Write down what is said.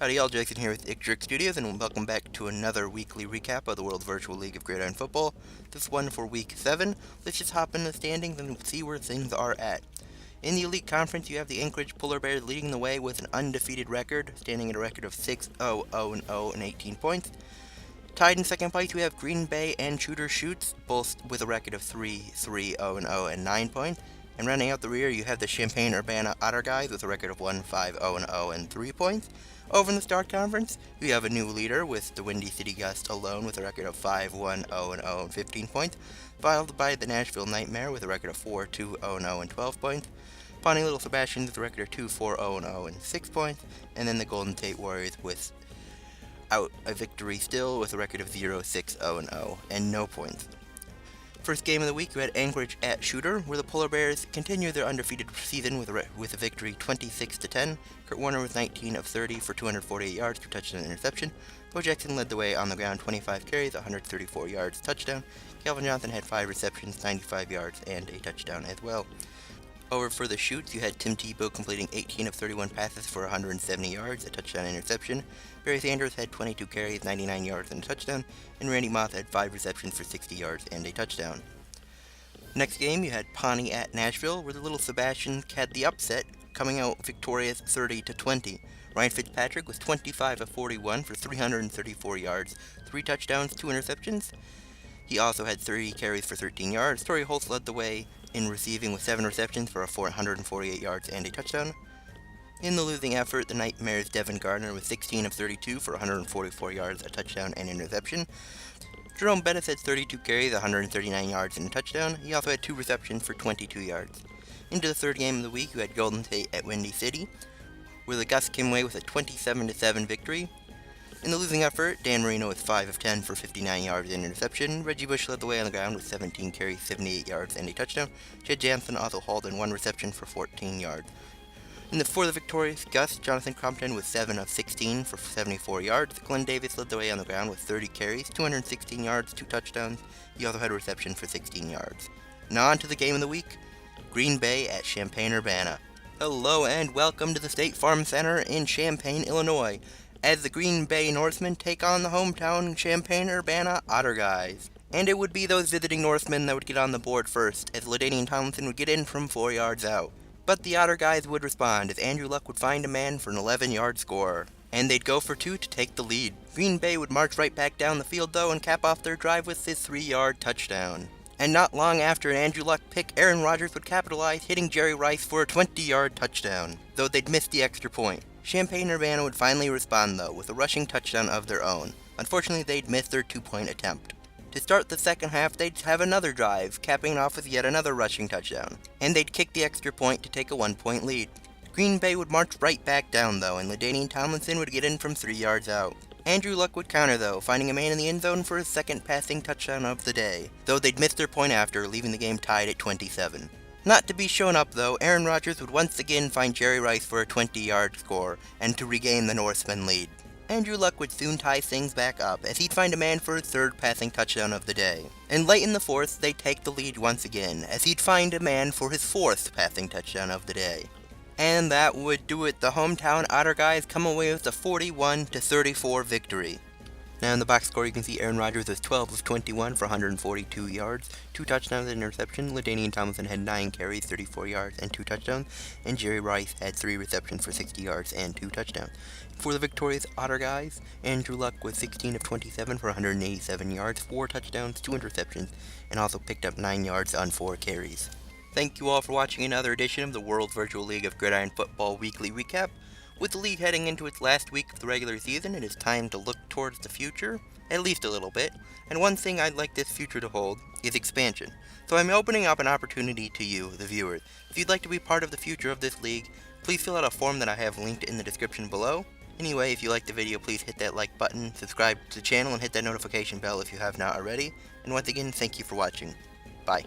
Howdy y'all, Jason here with Ictric Studios, and welcome back to another weekly recap of the World Virtual League of Gridiron Football. This one for Week 7. Let's just hop in the standings and see where things are at. In the Elite Conference, you have the Anchorage Polar Bears leading the way with an undefeated record, standing at a record of 6-0-0-0 and 18 points. Tied in second place, we have Green Bay and Shooter Shoots, both with a record of 3-3-0-0 and 9 points. And rounding out the rear, you have the Champaign-Urbana Otter Guys with a record of 1-5-0-0 and 3 points. Over in the Star Conference, we have a new leader with the Windy City Gust alone with a record of 5-1-0-0 and 15 points, followed by the Nashville Nightmare with a record of 4-2-0-0 and 12 points. Pawnee Little Sebastians with a record of 2-4-0-0 and 6 points, and then the Golden Tate Warriors with out a victory still with a record of 0-6-0-0 and no points. First game of the week, we had Anchorage at Shooter, where the Polar Bears continue their undefeated season with a victory 26-10. Kurt Warner with 19 of 30 for 248 yards, 2 touchdowns and interception. Bo Jackson led the way on the ground, 25 carries, 134 yards, touchdown. Calvin Johnson had 5 receptions, 95 yards, and a touchdown as well. Over for the Shoots, you had Tim Tebow completing 18 of 31 passes for 170 yards, a touchdown and interception. Barry Sanders had 22 carries, 99 yards, and a touchdown. And Randy Moss had 5 receptions for 60 yards and a touchdown. Next game, you had Pawnee at Nashville, where the Little Sebastians had the upset, coming out victorious 30-20. Ryan Fitzpatrick was 25 of 41 for 334 yards, 3 touchdowns, 2 interceptions. He also had 3 carries for 13 yards. Torrey Holtz led the way in receiving with 7 receptions for 448 yards and a touchdown. In the losing effort, the Nightmares' Devin Gardner with 16 of 32 for 144 yards, a touchdown and interception. Jerome Bettis had 32 carries, 139 yards and a touchdown. He also had 2 receptions for 22 yards. Into the third game of the week, you had Golden Tate at Windy City, where the Gus came away with a 27-7 victory. In the losing effort, Dan Marino with 5 of 10 for 59 yards and interception. Reggie Bush led the way on the ground with 17 carries, 78 yards, and a touchdown. Jed Jansen also hauled in 1 reception for 14 yards. For the victorious Gus, Jonathan Crompton with 7 of 16 for 74 yards. Glenn Davis led the way on the ground with 30 carries, 216 yards, 2 touchdowns. He also had a reception for 16 yards. Now on to the game of the week, Green Bay at Champaign-Urbana. Hello and welcome to the State Farm Center in Champaign, Illinois, as the Green Bay Northmen take on the hometown Champaign-Urbana Otter Guys. And it would be those visiting Northmen that would get on the board first, as LaDainian Tomlinson would get in from 4 yards out. But the Otter Guys would respond, as Andrew Luck would find a man for an 11-yard score. And they'd go for 2 to take the lead. Green Bay would march right back down the field though and cap off their drive with his 3-yard touchdown. And not long after an Andrew Luck pick, Aaron Rodgers would capitalize, hitting Jerry Rice for a 20-yard touchdown, though they'd miss the extra point. Champaign-Urbana would finally respond though, with a rushing touchdown of their own. Unfortunately, they'd miss their 2-point attempt. To start the second half, they'd have another drive, capping it off with yet another rushing touchdown. And they'd kick the extra point to take a 1-point lead. Green Bay would march right back down though, and LaDainian Tomlinson would get in from 3 yards out. Andrew Luck would counter though, finding a man in the end zone for his second passing touchdown of the day, though they'd miss their point after, leaving the game tied at 27. Not to be shown up though, Aaron Rodgers would once again find Jerry Rice for a 20-yard score, and to regain the Norseman lead. Andrew Luck would soon tie things back up, as he'd find a man for his third passing touchdown of the day. And late in the fourth, they'd take the lead once again, as he'd find a man for his fourth passing touchdown of the day. And that would do it. The hometown Otter Guys come away with a 41-34 victory. Now in the box score, you can see Aaron Rodgers was 12 of 21 for 142 yards, 2 touchdowns and an interception. LaDainian Tomlinson had 9 carries, 34 yards, and 2 touchdowns. And Jerry Rice had 3 receptions for 60 yards and 2 touchdowns. For the victorious Otter Guys, Andrew Luck was 16 of 27 for 187 yards, 4 touchdowns, 2 interceptions, and also picked up 9 yards on 4 carries. Thank you all for watching another edition of the World Virtual League of Gridiron Football Weekly Recap. With the league heading into its last week of the regular season, it is time to look towards the future, at least a little bit, and one thing I'd like this future to hold is expansion. So I'm opening up an opportunity to you, the viewers. If you'd like to be part of the future of this league, please fill out a form that I have linked in the description below. Anyway, if you liked the video, please hit that like button, subscribe to the channel, and hit that notification bell if you have not already. And once again, thank you for watching. Bye.